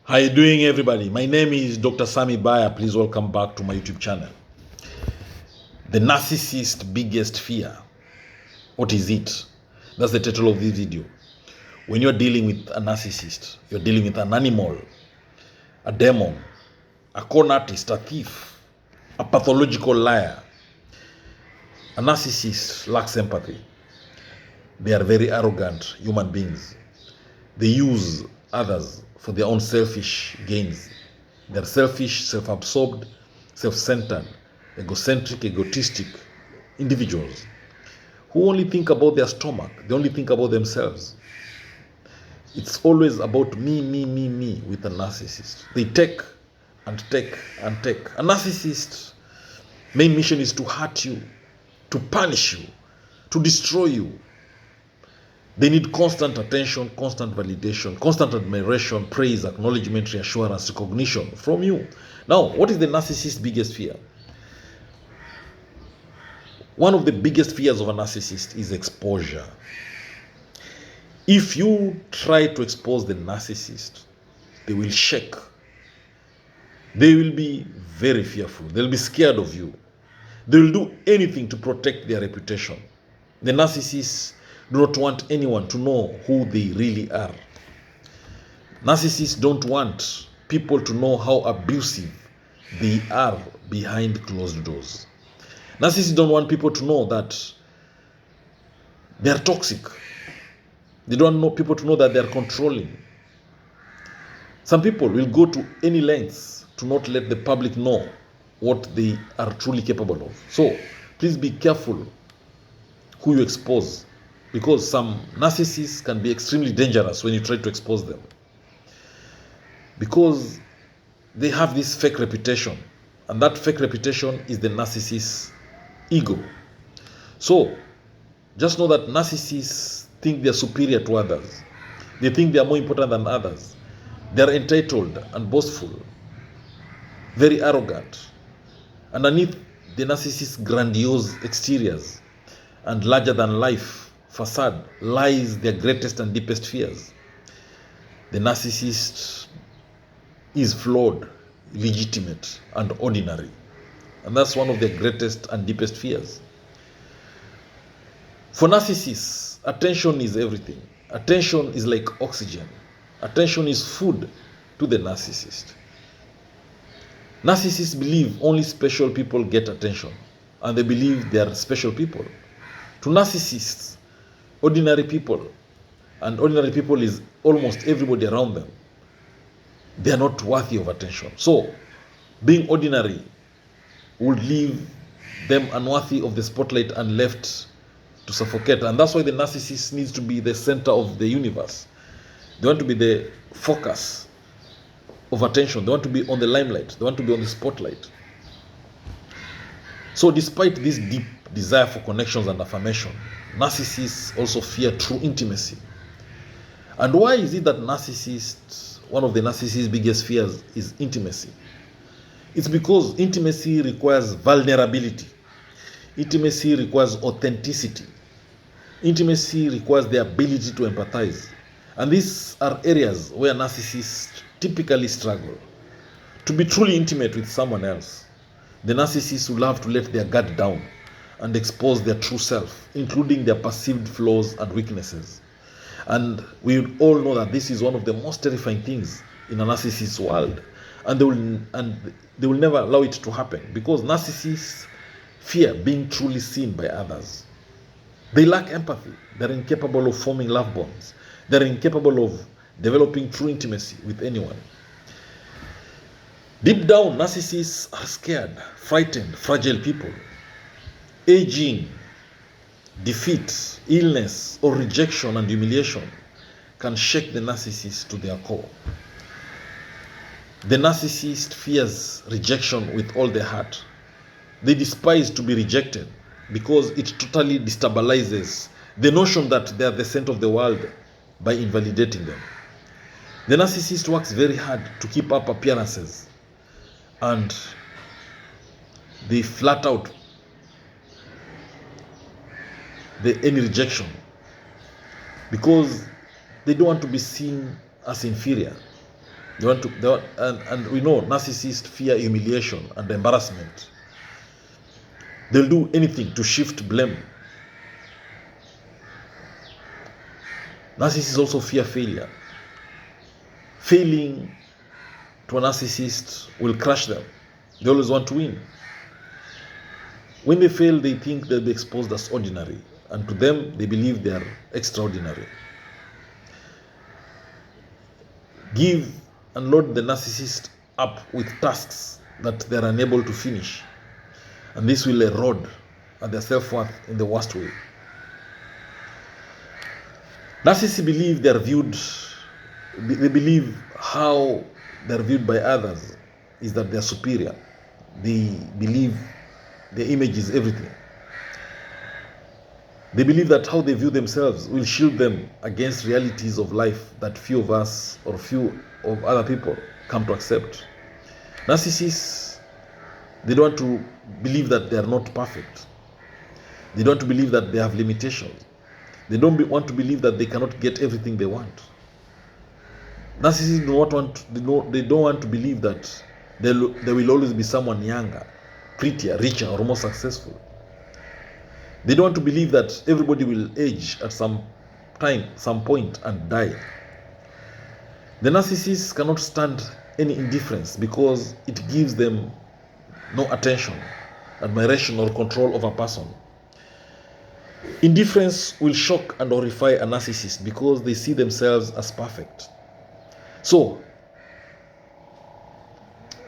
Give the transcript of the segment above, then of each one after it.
How you doing, everybody? My name is Dr. Sami Baya. Please welcome back to my YouTube channel. The narcissist's biggest fear. What is it? That's the title of this video. When you're dealing with a narcissist, you're dealing with an animal, a demon, a con artist, a thief, a pathological liar. A narcissist lacks empathy. They are very arrogant human beings. They use others for their own selfish gains. They're selfish, self-absorbed, self-centered, egocentric, egotistic individuals who only think about their stomach. They only think about themselves. It's always about me, me, me, me with a narcissist. They take and take and take. A narcissist's main mission is to hurt you, to punish you, to destroy you. They need constant attention, constant validation, constant admiration, praise, acknowledgement, reassurance, recognition from you. Now, what is the narcissist's biggest fear? One of the biggest fears of a narcissist is exposure. If you try to expose the narcissist, they will shake. They will be very fearful. They'll be scared of you. They will do anything to protect their reputation. The narcissists do not want anyone to know who they really are. Narcissists don't want people to know how abusive they are behind closed doors. Narcissists don't want people to know that they are toxic. They don't want people to know that they are controlling. Some people will go to any lengths to not let the public know what they are truly capable of. So please be careful who you expose, because some narcissists can be extremely dangerous when you try to expose them, because they have this fake reputation, and that fake reputation is the narcissist's ego. So just know that narcissists think they are superior to others. They think they are more important than others. They are entitled and boastful, very arrogant. Underneath the narcissist's grandiose exteriors and larger than life facade lies their greatest and deepest fears. The narcissist is flawed, illegitimate, and ordinary. And that's one of their greatest and deepest fears. For narcissists, attention is everything. Attention is like oxygen. Attention is food to the narcissist. Narcissists believe only special people get attention, and they believe they are special people. To narcissists, ordinary people, and ordinary people is almost everybody around them, they are not worthy of attention. So being ordinary would leave them unworthy of the spotlight and left to suffocate. And that's why the narcissist needs to be the center of the universe. They want to be the focus of attention. They want to be on the limelight. They want to be on the spotlight. So despite this deep desire for connections and affirmation, narcissists also fear true intimacy. And why is it that one of the narcissist's biggest fears is intimacy? It's because intimacy requires vulnerability. Intimacy requires authenticity. Intimacy requires the ability to empathize. And these are areas where narcissists typically struggle. To be truly intimate with someone else, the narcissists will have to let their guard down and expose their true self, including their perceived flaws and weaknesses. And we all know that this is one of the most terrifying things in a narcissist's world. And they will never allow it to happen, because narcissists fear being truly seen by others. They lack empathy. They're incapable of forming love bonds. They're incapable of developing true intimacy with anyone. Deep down, narcissists are scared, frightened, fragile people. Aging, defeat, illness, or rejection and humiliation can shake the narcissist to their core. The narcissist fears rejection with all their heart. They despise to be rejected because it totally destabilizes the notion that they are the center of the world by invalidating them. The narcissist works very hard to keep up appearances, and they flat out any rejection because they don't want to be seen as inferior. And we know narcissists fear humiliation and embarrassment. They'll do anything to shift blame. Narcissists also fear failure. Failing to a narcissist will crush them. They always want to win. When they fail, they think they'll be exposed as ordinary, and to them, they believe they are extraordinary. Give and load the narcissist up with tasks that they are unable to finish, and this will erode their self-worth in the worst way. Narcissists believe they believe how they are viewed by others is that they are superior. They believe their image is everything. They believe that how they view themselves will shield them against realities of life that few of us or few of other people come to accept. Narcissists, they don't want to believe that they are not perfect. They don't want to believe that they have limitations. They don't want to believe that they cannot get everything they want. Narcissists they don't want to believe that there will always be someone younger, prettier, richer, or more successful. They don't want to believe that everybody will age at some point, and die. The narcissists cannot stand any indifference because it gives them no attention, admiration, or control of a person. Indifference will shock and horrify a narcissist because they see themselves as perfect. So,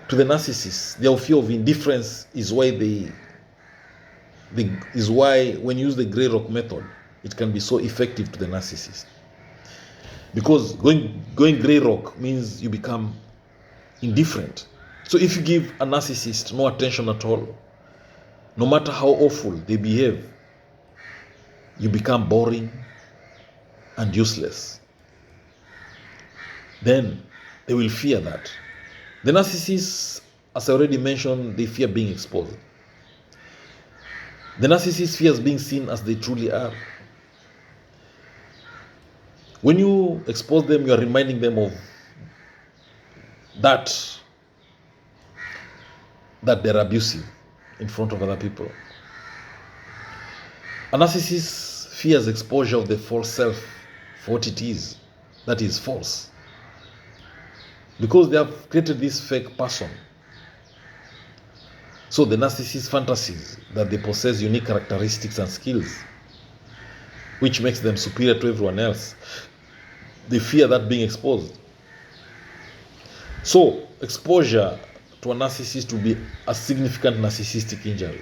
to the narcissists, their fear of indifference is why when you use the gray rock method, it can be so effective to the narcissist. Because going gray rock means you become indifferent. So if you give a narcissist no attention at all, no matter how awful they behave, you become boring and useless. Then they will fear that. The narcissists, as I already mentioned, they fear being exposed. The narcissist fears being seen as they truly are. When you expose them, you are reminding them of that they're abusive in front of other people. A narcissist fears exposure of the false self for what it is, that is false. Because they have created this fake person. So the narcissist fantasies that they possess unique characteristics and skills, which makes them superior to everyone else. They fear that being exposed. So exposure to a narcissist will be a significant narcissistic injury.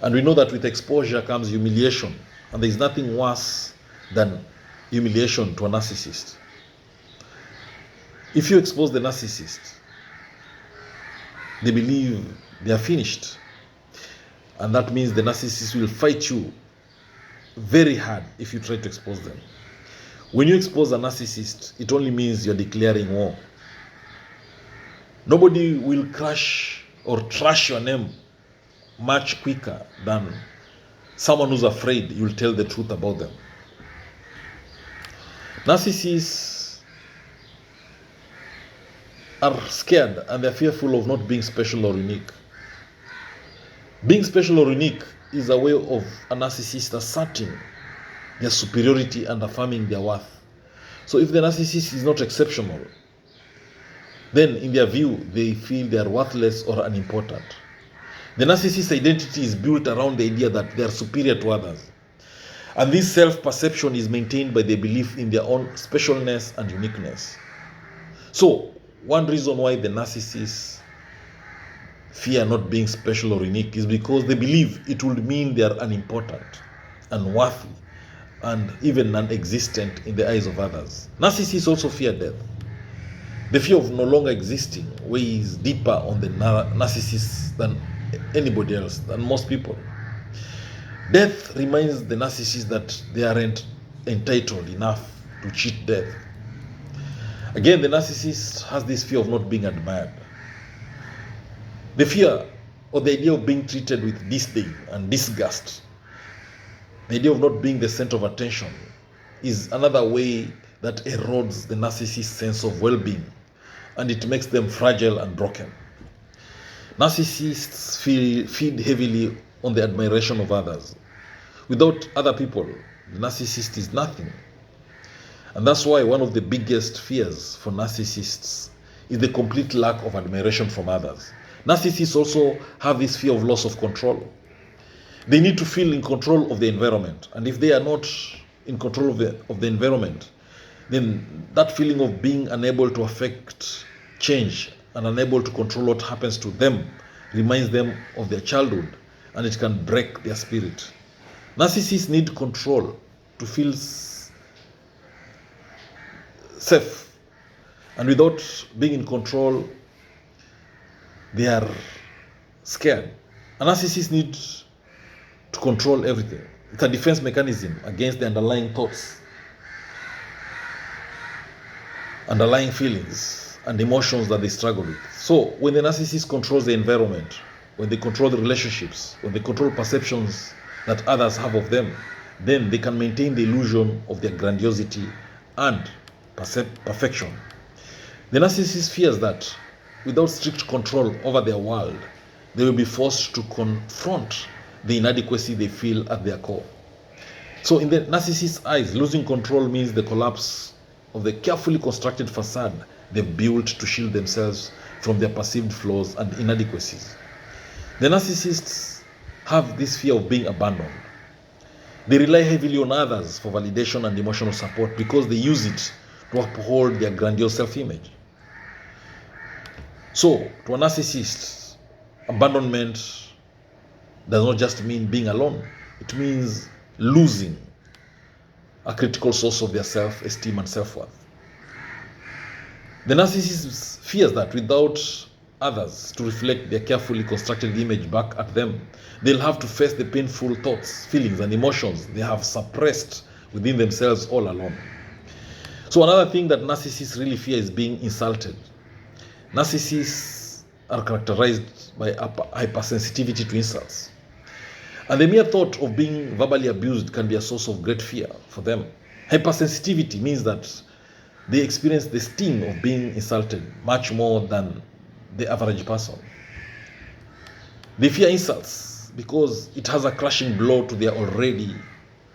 And we know that with exposure comes humiliation. And there is nothing worse than humiliation to a narcissist. If you expose the narcissist, they believe they are finished. And that means the narcissist will fight you very hard if you try to expose them. When you expose a narcissist, it only means you're declaring war. Nobody will crush or trash your name much quicker than someone who's afraid you'll tell the truth about them. Narcissists are scared and they're fearful of not being special or unique. Being special or unique is a way of a narcissist asserting their superiority and affirming their worth. So if the narcissist is not exceptional, then in their view, they feel they are worthless or unimportant. The narcissist's identity is built around the idea that they are superior to others. And this self-perception is maintained by their belief in their own specialness and uniqueness. So, one reason why the narcissists fear not being special or unique is because they believe it would mean they are unimportant, unworthy, and even non-existent in the eyes of others. Narcissists also fear death. The fear of no longer existing weighs deeper on the narcissists than anybody else, than most people. Death reminds the narcissist that they aren't entitled enough to cheat death. Again, the narcissist has this fear of not being admired. The fear or the idea of being treated with disdain and disgust, the idea of not being the center of attention, is another way that erodes the narcissist's sense of well-being and it makes them fragile and broken. Narcissists feed heavily on the admiration of others. Without other people, the narcissist is nothing. And that's why one of the biggest fears for narcissists is the complete lack of admiration from others. Narcissists also have this fear of loss of control. They need to feel in control of the environment. And if they are not in control of the environment, then that feeling of being unable to affect change and unable to control what happens to them reminds them of their childhood, and it can break their spirit. Narcissists need control to feel safe, and without being in control, they are scared. A narcissist needs to control everything. It's a defense mechanism against the underlying thoughts, underlying feelings, and emotions that they struggle with. So when the narcissist controls the environment, when they control the relationships, when they control perceptions that others have of them, then they can maintain the illusion of their grandiosity and perfection. The narcissist fears that without strict control over their world, they will be forced to confront the inadequacy they feel at their core. So in the narcissist's eyes, losing control means the collapse of the carefully constructed facade they've built to shield themselves from their perceived flaws and inadequacies. The narcissists have this fear of being abandoned. They rely heavily on others for validation and emotional support because they use it to uphold their grandiose self-image. So, to a narcissist, abandonment does not just mean being alone. It means losing a critical source of their self-esteem and self-worth. The narcissist fears that without others to reflect their carefully constructed image back at them, they'll have to face the painful thoughts, feelings, and emotions they have suppressed within themselves all alone. So another thing that narcissists really fear is being insulted. Narcissists are characterized by hypersensitivity to insults. And the mere thought of being verbally abused can be a source of great fear for them. Hypersensitivity means that they experience the sting of being insulted much more than the average person. They fear insults because it has a crushing blow to their already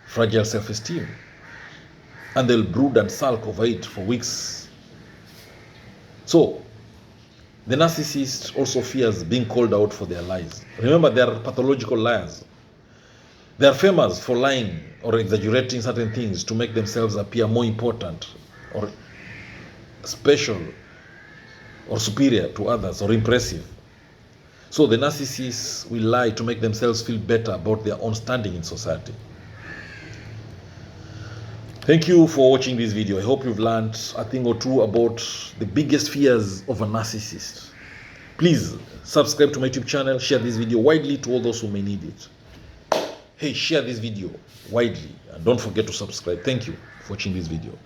fragile self-esteem, and they'll brood and sulk over it for weeks. So, the narcissist also fears being called out for their lies. Remember, they are pathological liars. They are famous for lying or exaggerating certain things to make themselves appear more important or special or superior to others or impressive. So the narcissists will lie to make themselves feel better about their own standing in society. Thank you for watching this video. I hope you've learned a thing or two about the biggest fears of a narcissist. Please subscribe to my YouTube channel, share this video widely to all those who may need it. Hey, share this video widely and don't forget to subscribe. Thank you for watching this video.